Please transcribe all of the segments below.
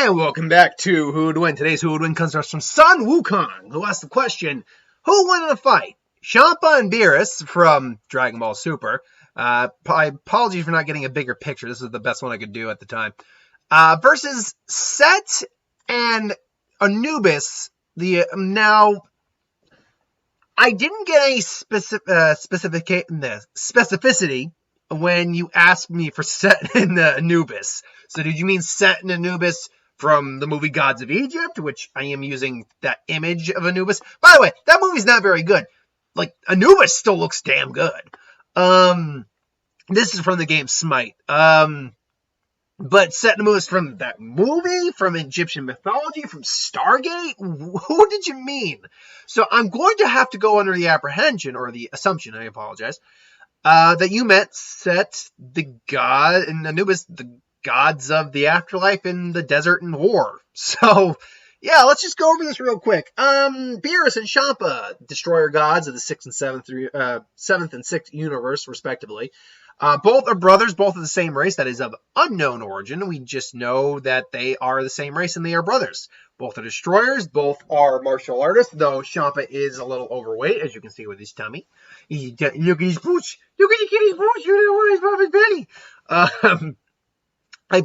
And welcome back to Who Would Win. Today's Who Would Win comes to us from Sun Wukong, who asked the question, who won in a fight? Champa and Beerus from Dragon Ball Super. I apologize for not getting a bigger picture. This is the best one I could do at the time. Versus Set and Anubis. Now, I didn't get any specificity when you asked me for Set and Anubis. So did you mean Set and Anubis from the movie Gods of Egypt, which I am using that image of Anubis? By the way, that movie's not very good. Like, Anubis still looks damn good. This is from the game Smite. But Set and Anubis from that movie, from Egyptian mythology, from Stargate? Who did you mean? So I'm going to have to go under the apprehension, or the assumption, I apologize, that you meant Set, the god, and Anubis, the gods of the afterlife in the desert and war. So, yeah, let's just go over this real quick. Beerus and Champa, destroyer gods of the 6th and 7th and 6th universe, respectively. Both are brothers, both of the same race, that is of unknown origin. We just know that they are the same race and they are brothers. Both are destroyers, both are martial artists, though Champa is a little overweight, as you can see with his tummy. Look at his boots. Look at his boots. You know what his belly. I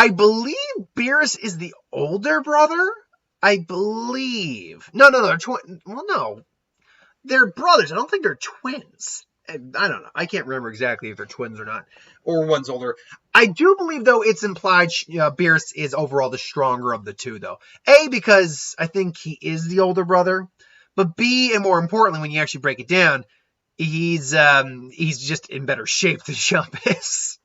believe Beerus is the older brother. I believe. No, they're twins. Well, no. They're brothers. I don't think they're twins. I don't know. I can't remember exactly if they're twins or not. Or one's older. I do believe, though, it's implied Beerus is overall the stronger of the two, though. A, because I think he is the older brother. But B, and more importantly, when you actually break it down, he's just in better shape than Champa is.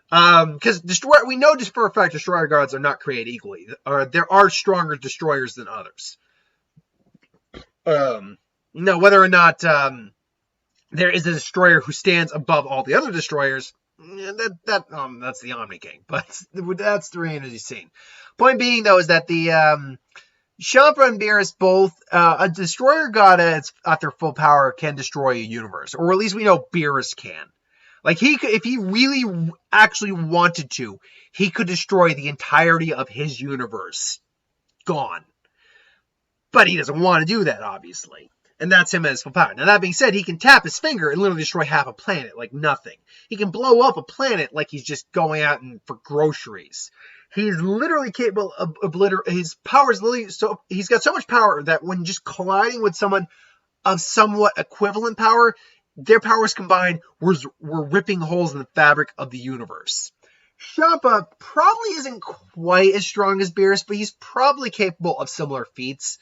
Because we know just for a fact destroyer gods are not created equally. There are stronger destroyers than others. Now, whether or not there is a destroyer who stands above all the other destroyers, that's the Omni King. But that's the remain as you've seen. Point being, though, is that the Champa and Beerus both, a destroyer god at their full power can destroy a universe, or at least we know Beerus can. Like, if he really actually wanted to, he could destroy the entirety of his universe. Gone. But he doesn't want to do that, obviously. And that's him at his full power. Now, that being said, he can tap his finger and literally destroy half a planet like nothing. He can blow up a planet like he's just going out for groceries. He's literally capable of his power is literally so, he's got so much power that when just colliding with someone of somewhat equivalent power, their powers combined were ripping holes in the fabric of the universe. Champa probably isn't quite as strong as Beerus, but he's probably capable of similar feats.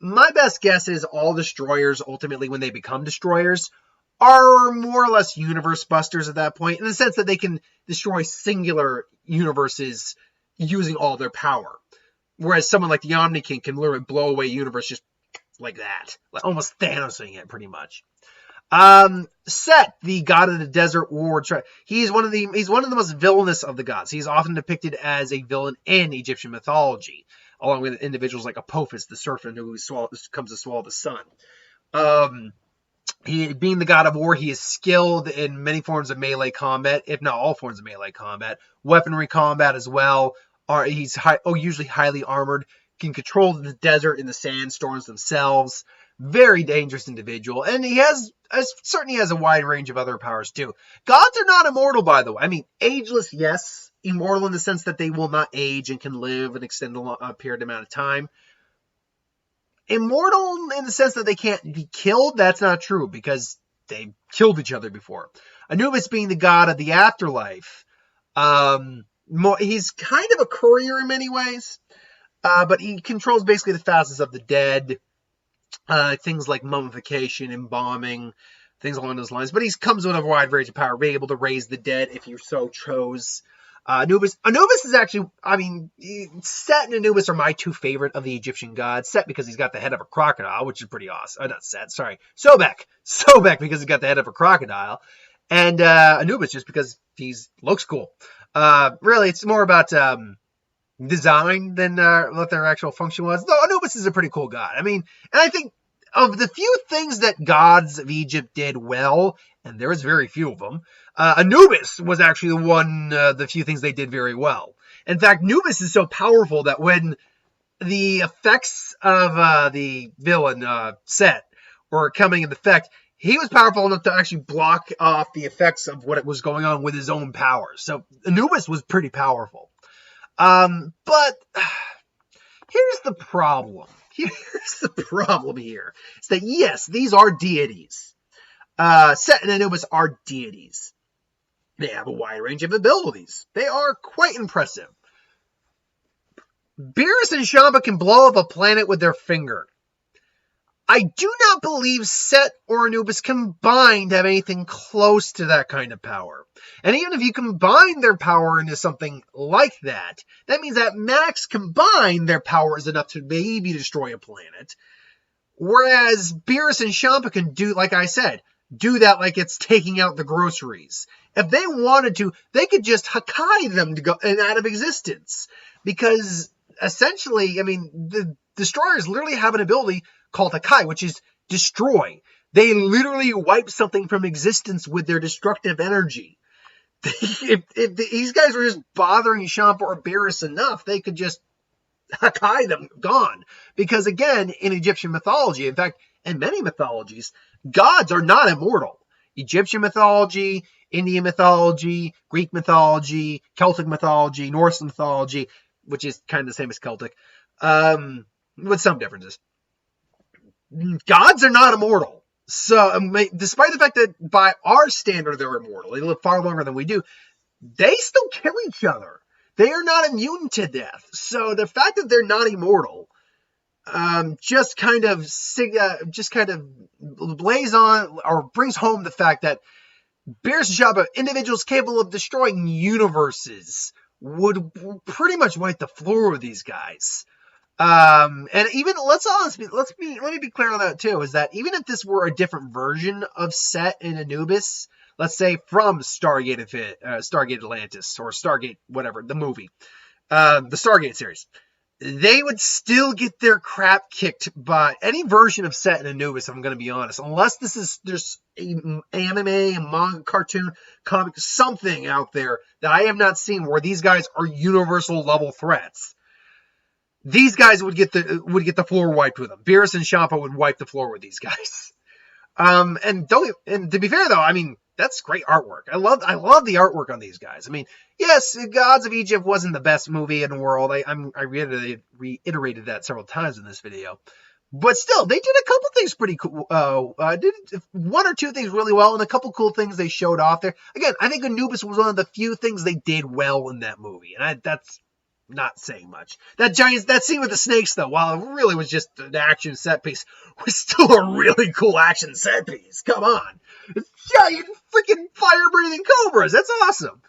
My best guess is all destroyers, ultimately, when they become destroyers, are more or less universe busters at that point, in the sense that they can destroy singular universes using all their power. Whereas someone like the Omni King can literally blow away a universe just like that. Like almost Thanosing it, pretty much. Set, the god of the desert war, he's one of the most villainous of the gods. He's often depicted as a villain in Egyptian mythology, along with individuals like Apophis, the serpent who comes to swallow the sun. He, being the god of war, he is skilled in many forms of melee combat, if not all forms of melee combat, weaponry combat as well. He's usually highly armored, can control the desert and the sandstorms themselves. Very dangerous individual, and he certainly has a wide range of other powers too. Gods are not immortal, by the way. I mean, ageless, yes. Immortal in the sense that they will not age and can live an extended period amount of time. Immortal in the sense that they can't be killed, that's not true, because they killed each other before. Anubis being the god of the afterlife, he's kind of a courier in many ways, but he controls basically the facets of the dead. Things like mummification, embalming, things along those lines. But he comes with a wide range of power, being able to raise the dead if you so chose. Anubis is actually, Set and Anubis are my two favorite of the Egyptian gods. Set because he's got the head of a crocodile, which is pretty awesome. Not Set, sorry. Sobek because he's got the head of a crocodile. And Anubis just because he looks cool. Really, it's more about design than what their actual function was. Though Anubis is a pretty cool god. And I think of the few things that gods of Egypt did well, and there was very few of them, Anubis was actually the few things they did very well. In fact, Anubis is so powerful that when the effects of the villain Set were coming into effect, he was powerful enough to actually block off the effects of what was going on with his own powers. So Anubis was pretty powerful. But here's the problem. Here's the problem here. It's that, yes, these are deities. Set and Anubis are deities. They have a wide range of abilities. They are quite impressive. Beerus and Champa can blow up a planet with their finger. I do not believe Set or Anubis combined have anything close to that kind of power. And even if you combine their power into something like that, that means that max combined their power is enough to maybe destroy a planet. Whereas Beerus and Champa can do, like I said, do that like it's taking out the groceries. If they wanted to, they could just Hakai them to go and out of existence. Because essentially, I mean, the destroyers literally have an ability called Hakai, which is destroy. They literally wipe something from existence with their destructive energy. If these guys were just bothering Champa or Beerus enough, they could just Hakai them, gone. Because again, in Egyptian mythology, in fact, in many mythologies, gods are not immortal. Egyptian mythology, Indian mythology, Greek mythology, Celtic mythology, Norse mythology, which is kind of the same as Celtic, with some differences. Gods are not immortal. So, despite the fact that by our standard they're immortal, they live far longer than we do, they still kill each other. They are not immune to death. So the fact that they're not immortal just kind of blaze on or brings home the fact that Beerus and Champa, individuals capable of destroying universes, would pretty much wipe the floor with these guys. And even let me be clear on that too, is that even if this were a different version of Set and Anubis, let's say from Stargate Atlantis or Stargate whatever, the movie, the Stargate series, they would still get their crap kicked by any version of Set and Anubis, I'm going to be honest, unless there's an anime, a manga, cartoon, comic, something out there that I have not seen where these guys are universal level threats. These guys would get the floor wiped with them. Beerus and Champa would wipe the floor with these guys. And to be fair though, I mean, that's great artwork. I love the artwork on these guys. I mean, yes, Gods of Egypt wasn't the best movie in the world. I reiterated that several times in this video. But still, they did a couple things pretty cool. Did one or two things really well, and a couple cool things they showed off there. Again, I think Anubis was one of the few things they did well in that movie, and that's not saying much. That scene with the snakes, though, while it really was just an action set piece, was still a really cool action set piece. Come on. It's giant freaking fire-breathing cobras. That's awesome.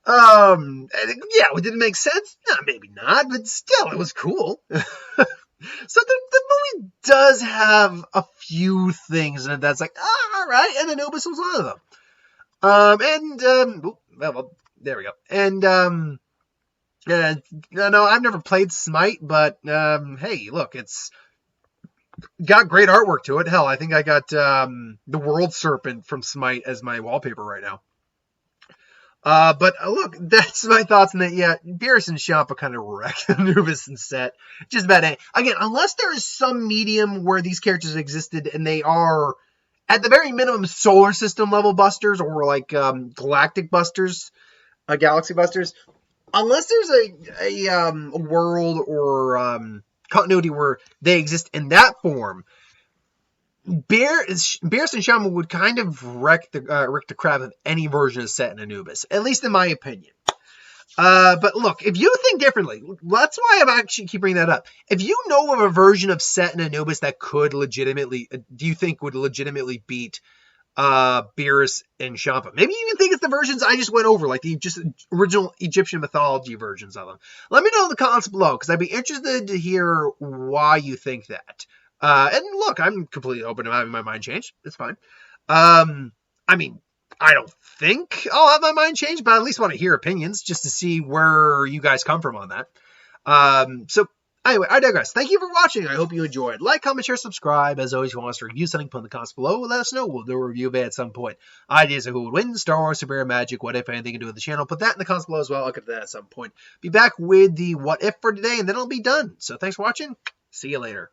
And it didn't make sense? No, maybe not, but still, it was cool. So the movie does have a few things in it that's like, all right, and Anubis was one of them. Well, there we go. And, no, I've never played Smite, but hey, look, it's got great artwork to it. Hell, I think I got the World Serpent from Smite as my wallpaper right now. But look, that's my thoughts on that. Yeah, Beerus and Champa kind of wrecked Anubis and Set. Just about any. Again, unless there is some medium where these characters existed and they are, at the very minimum, solar system level busters or like galactic busters, galaxy busters. Unless there's a world or continuity where they exist in that form, Beerus and Champa would kind of wreck the crap of any version of Set and Anubis, at least in my opinion. But look, if you think differently, that's why I'm actually keep bringing that up. If you know of a version of Set and Anubis that could legitimately, do you think would legitimately beat Beerus and Champa? Maybe you even think it's the versions I just went over, like the just original Egyptian mythology versions of them. Let me know in the comments below, because I'd be interested to hear why you think that. And look, I'm completely open to having my mind changed. It's fine. I mean, I don't think I'll have my mind changed, but I at least want to hear opinions just to see where you guys come from on that. So Anyway, I digress. Thank you for watching. I hope you enjoyed. Like, comment, share, subscribe. As always, if you want us to review something, put in the comments below. Let us know. We'll do a review of it at some point. Ideas of who would win, Star Wars, Super Magic, what if, anything to do with the channel. Put that in the comments below as well. I'll get to that at some point. Be back with the what if for today, and then it'll be done. So thanks for watching. See you later.